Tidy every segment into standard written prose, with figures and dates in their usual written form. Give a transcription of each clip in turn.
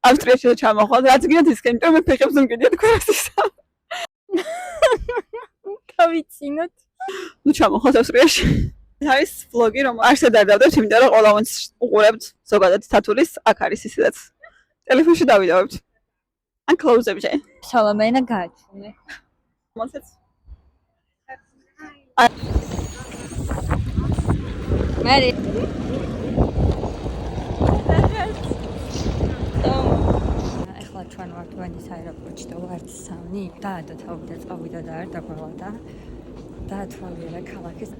ავსტრიაში ჩამოხვალ, რაც გინდათ ისქენ, იმიტომ მე ფეხებს მგედია თქვენასისა. გავიცინოთ. ნუ ჩამოხვალ ავსტრიაში. არის ვლოგი, რომ არსად არ დავდებთ, იმიტომ რომ ყველა ვინც უყურებთ ზოგადად თათულის, აქ არის ისედაც. ტელეფონში დავიდავებთ. ან კლოუზებში. სალამენა გააჩვენე. მოსეც. მერი. ახლა ჩვენ ვართ ვენის აეროპორტში და ვართ სამნი. დაადოთავდა წავიდა და არ დაგვალა და თვალიერა ქალაქის.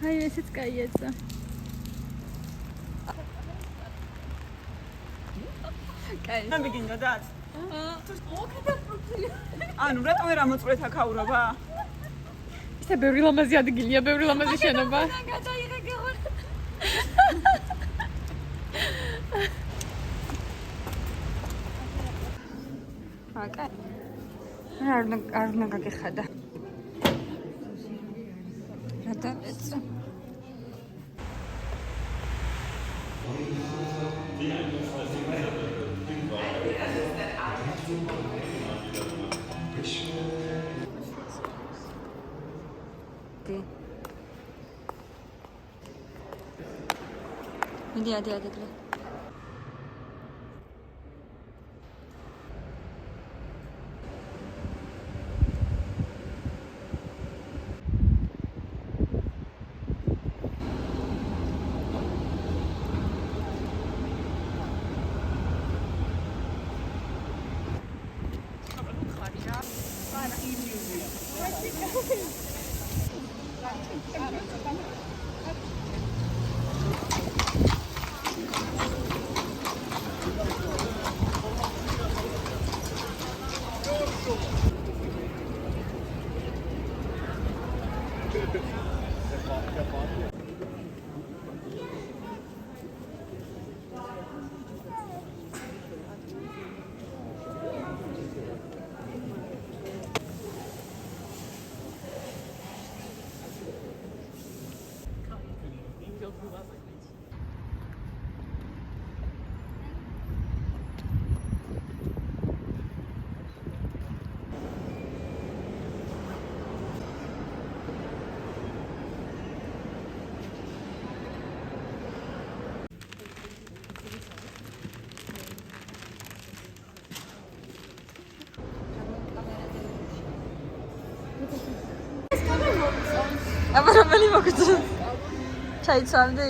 აი ესეც კაიაცა. კაი. მე მიგინდათ? ანუ რატომ ვერ ამოწვრეთ აქ აურობა? ისე ბევრი ლამაზი ადგილია, ბევრი ლამაზი შენობა. აკა. არ უნდა გაგეხადა. რატომეცა? ადი. აბა რომელი მოგწონს? ჩაიცვამდი?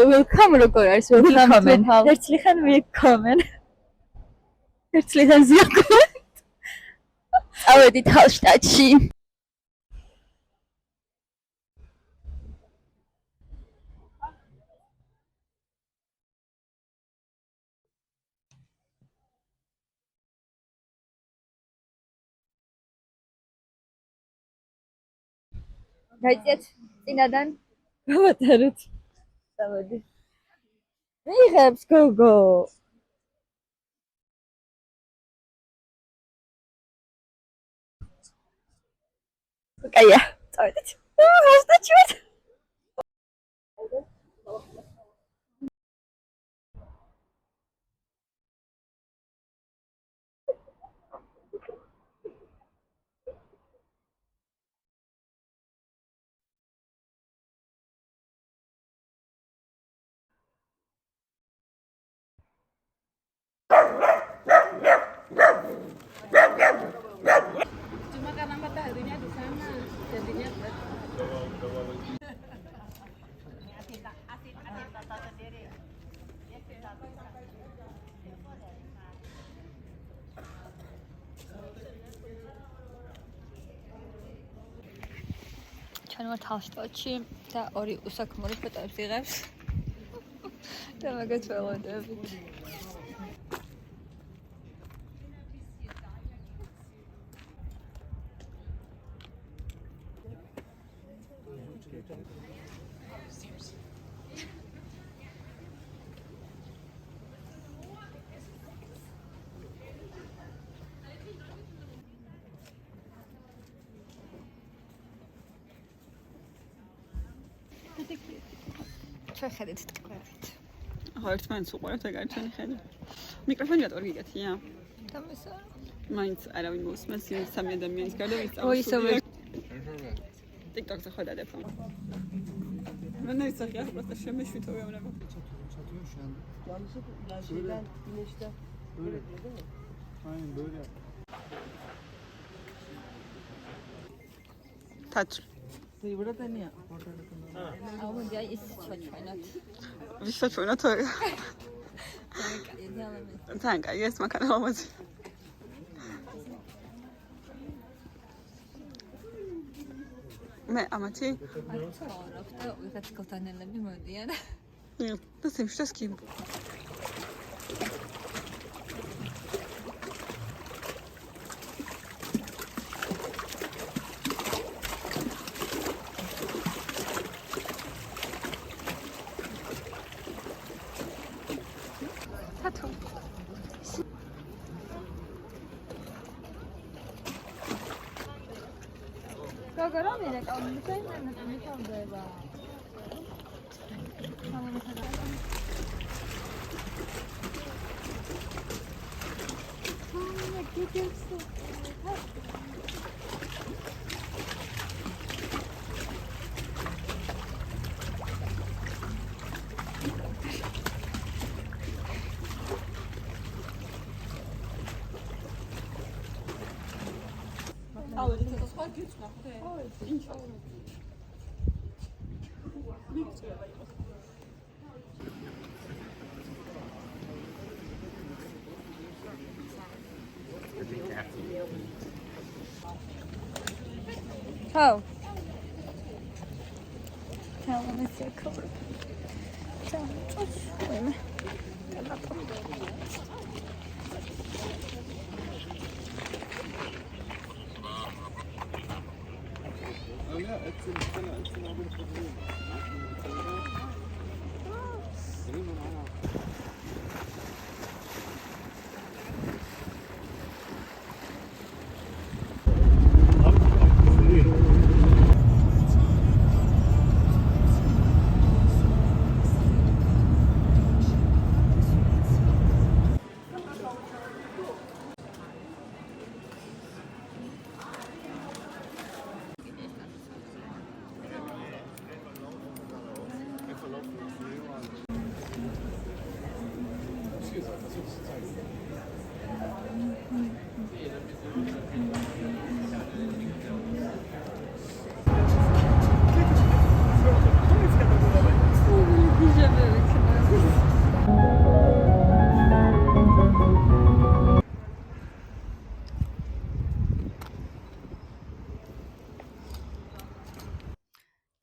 Welcome როგორ არის? Welcome. Herzlichen willkommen. Herzlichen willkommen. ავედით ჰალშტატში. გაიწიეთ წინადან გავატაროთ. Somebody. Miიღებს გოგო. კაია, წავედით. ჰალშტატში ვართ. ჩვენ ვართ ჰალშტატში და ორი უსაქმური ფოტოებს იღებს. და მაგას ველოდებით. ჩვენ ხედით ტკბებით. ახლა ერთმანეთს უყურებთ ეგ არის ჩვენი ხედი. მიკროფონი რატო გიგეთია? თამისა. მაინც არავინ მოსმენს იმ სამი ადამიანის გარდა ვის ой, სოვე. TikTok-ზე ხედავ. მან ისახია просто შემეშვით ვეუბნება. თაჩ. აუმენდა ის ჩვენად. ვისაც ვენათ თან კაი ეს მაქანა მომაძი. მე ამათი აქ და ვიღაც კოთანელები მოდიან. და სიმშვიდეს კი როგორ ამერე კამისაინა მეთამდება. Oh. Tell them it's your coat. Tell them.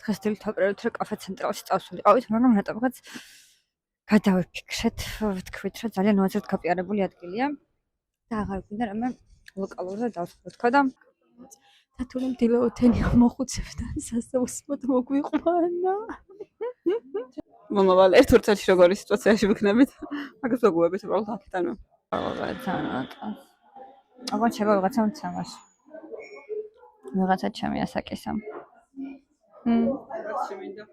დღეს დილთაბრევით რომ კაფე ცენტრალში წავსულიყავით, მაგრამ რატომღაც გადავიფიქრეთ, ვთქვით, რომ ძალიან უაზრად გაპიარებული ადგილია და აღარ გვინდა რამე ლოკალურზე დავსვათ, თქო და თათული დილაუთენია მოხუცებდა სასაუსმოდ მოგვიყვანა. მომავალ ერთ ორ წელში როგორი სიტუაციაში ვიქნებით, მაგას ვაგუებით უბრალოდ აქედანვე. აგონ შევა ვიღაცამ ცამას. ვიღაცა ჩემი ასაკისა. რაც შემინდა.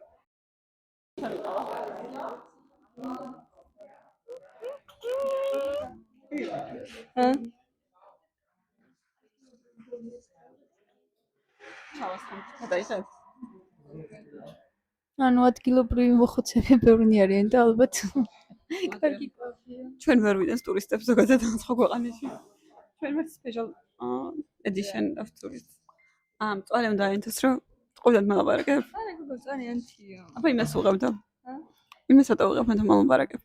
ჩავასხამ. ანუ ადგილობრივი მოხუცები ბევრი არიან და ალბათ კარგი კაფეა. ჩვენ ვერ ვიდენს ტურისტებს ზოგადად სხვა ქვეყანაში. ჩვენ ვართ special edition of tourists. წვალი უნდა აინთოს რომ ყოლად მალაპარაკებ. არა გოგო წვანიანთია. აბა იმას უღებდა. იმას ატოვიღებ მე მალაპარაკებ.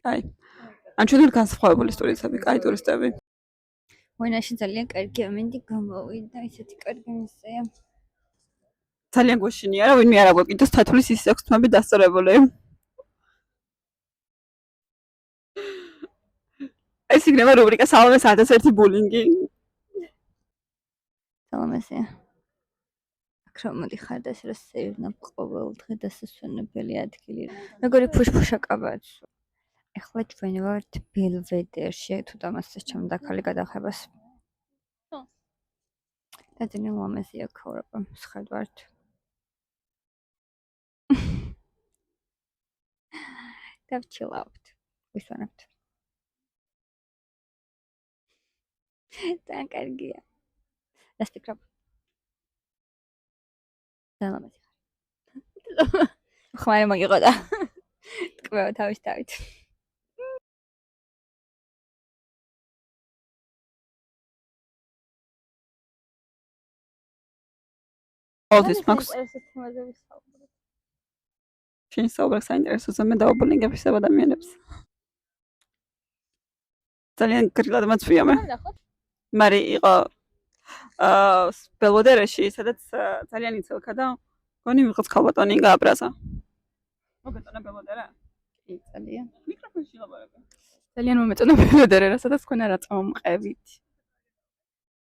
კაი. ან ჩვენ ვართ განსხვავებული ტურისტები, კაი ტურისტები. ვინაში ძალიან კარგი ამინდი გამოვიდა, ისეთი კარგი მისია. ძალიან გვეშინია რა ვინმე არ აგვეკითხოს თათulis ის აქვს თმები დასწორებული. ეს იქნება რუბრიკა სალომეს 1001 ბულინგი. სალომესია. აქ მოდი ხარ და ეს რა სეირნა ყოველდღე დასასვენებელი ადგილი. როგორი ფუშფუშა კაბაც. ეხლა ჩვენ ვართ ბელვედერში, თუ დამასწრეს ჩემ დაქალი გადახებას. და ძინო მომესია ქორობა, სხედვართ. დავჩილავთ. ვისვენებთ. ძალიან კარგია. რას ფიქრობ? სალამეთი ხარ. ხმარი მოგიყო და ტკბევა თავის თავით. ყოველთვის მაქვს ესეთ თემაზე ვისაუბრებ. შენ საუბრობ საინტერესოზე მე დავაბულინგებ ისევ ადამიანებს. ძალიან გრილად მაწვია მე. მარი იყო ბელვედერეში, სადაც ძალიან იცელქა და გონი ვიღაც ქალბატონი გააბრაზა. მოგეწონა ბელვედერე? კი, ძალიან. მიკროფონში ლაპარაკე. ძალიან მომეწონა ბელვედერე, რასაც თქვენ არ აწამყევით.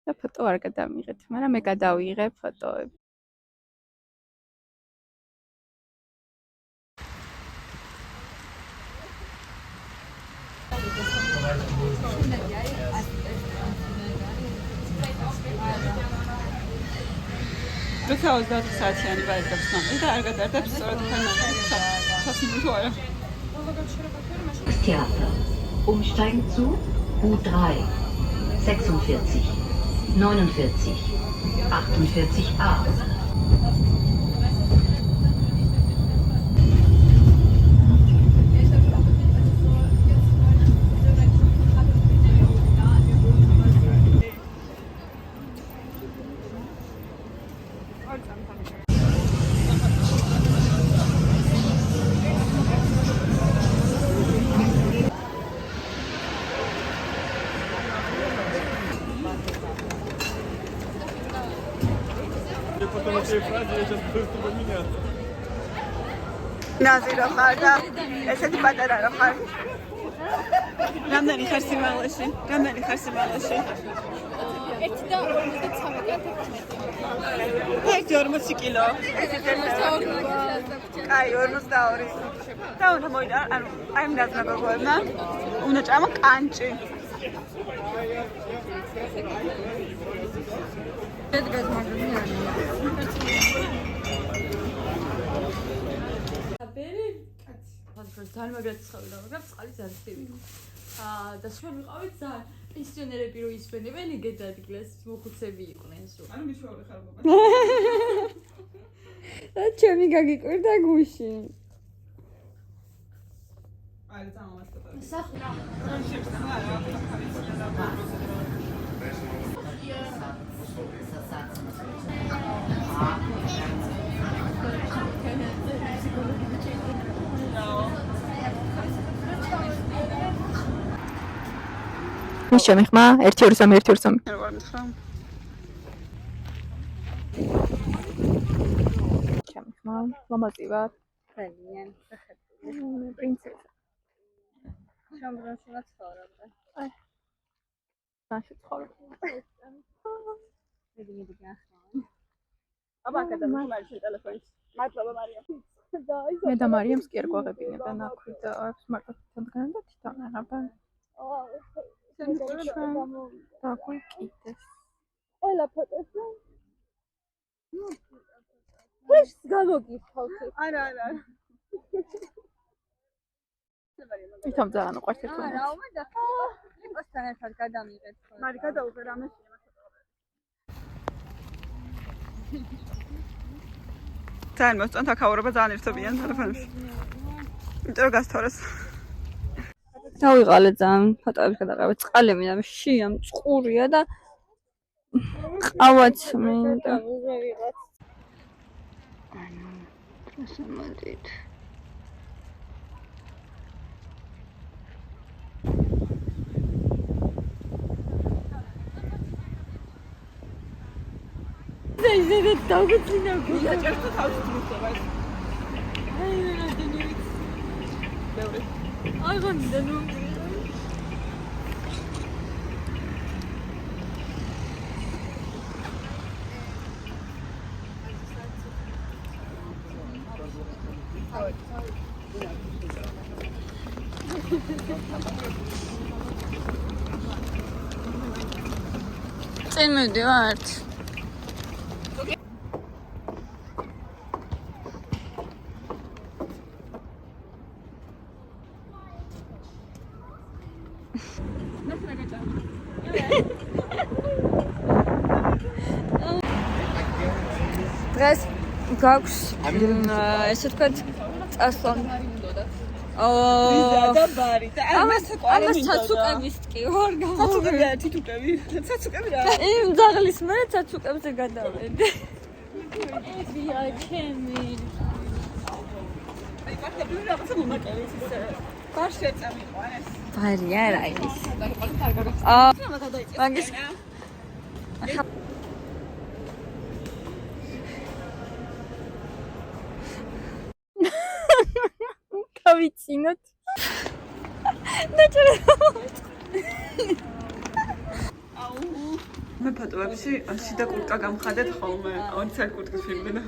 და ფოტო არ გადამიღეთ, მაგრამ მე გადავიღებ ფოტოები. როცა 24 საათიანი ვაიგებს ნამი და არ გადარდებს სწორად ფანანები. ჩასიმუშო არა. Theater. Umsteigen zu U3. 46. 49. 48a. Потом этой фразе я сейчас буду поменяться. ნაზი რო ხარ და ესეთი პატარა რო ხარ. რამდენი ხარ სიმაღლეში? რამდენი ხარ სიმაღლეში? 1 და 53 ერთი 40 კილო. კაი 42. და უნდა მოიდა, ანუ აი ამ დაზნა გოგოებმა უნდა ჭამა კანჭი. ედგარ მაგნიანი. აბერი კაცი ძალიან მაგრად ცხოველა მაგრამ წყალი ძალიან ცივი და ჩვენ ვიყავით ძალიან პენსიონერები რო ისვენებენ იგეთ ადგილას მოხუცები იყვნენ სულ ანუ მიშოვე ხარ გოგო. და ჩემი გაგიკვირდა გუში. აი წამოვასწორე. ის ჩემი ხმა 1 2 3 1 2 3 როგორ მითხრა? ჩემი ხმა ლამაზი ვარ ძალიან პრინცესა შემდგომშივე ცხოვრობ. ნაში ცხოვრობ მიდი გახმოვან. აბა გადამხმარი ტელეფონით. მადლობა მარიამ. მე და მარიამს კი არ გვაღებინებენ აქვე და აქვს მარტო თვითონგან და თვითონ აღებენ დაგვიკიდეს ყველა ფოტოზე ეს გავოგიხავთ. არა. თვითონ ძალიან უყვარს ერთმანეთს არა, უმეტა. ეკოსთან ერთად გადამიღეთ. მარი გადაუღე რამე შეიძლება ძალიან მოსწონთ აქაურობა ძალიან ერთობიან ტელეფონში. იმიტომ რომ გასთორეს. დავიღალე ძალიან ფოტოებს გადაყევით. წყალი მინდა შია, წყურია და ყავაც მინდა. ანუ მოსამოდით. ზედეთ დავგეცინა იაჭერთ თავის თვითონ ეს. აი რამდენი ბევრი. აღონდა ნუ წინ მივდივართ. დღეს გაქვს ესე ვთქვათ წასვლა და ბარი და ამას ცაცუკების ტკი ვარ ცაცუკები არა თითუკები ცაცუკები რა იმ ძაღლის მე ცაცუკებზე გადავედი ვია ჩემი აი მართლა რაღაცა მომაკევის ისე ბარ შეწამიყვანეს ბარი არა ის მაგის გავიცინოთ. მე ფოტოებში შიდა კურტკა გამხადეთ ხოლმე. 20 კურტკის ფილმი და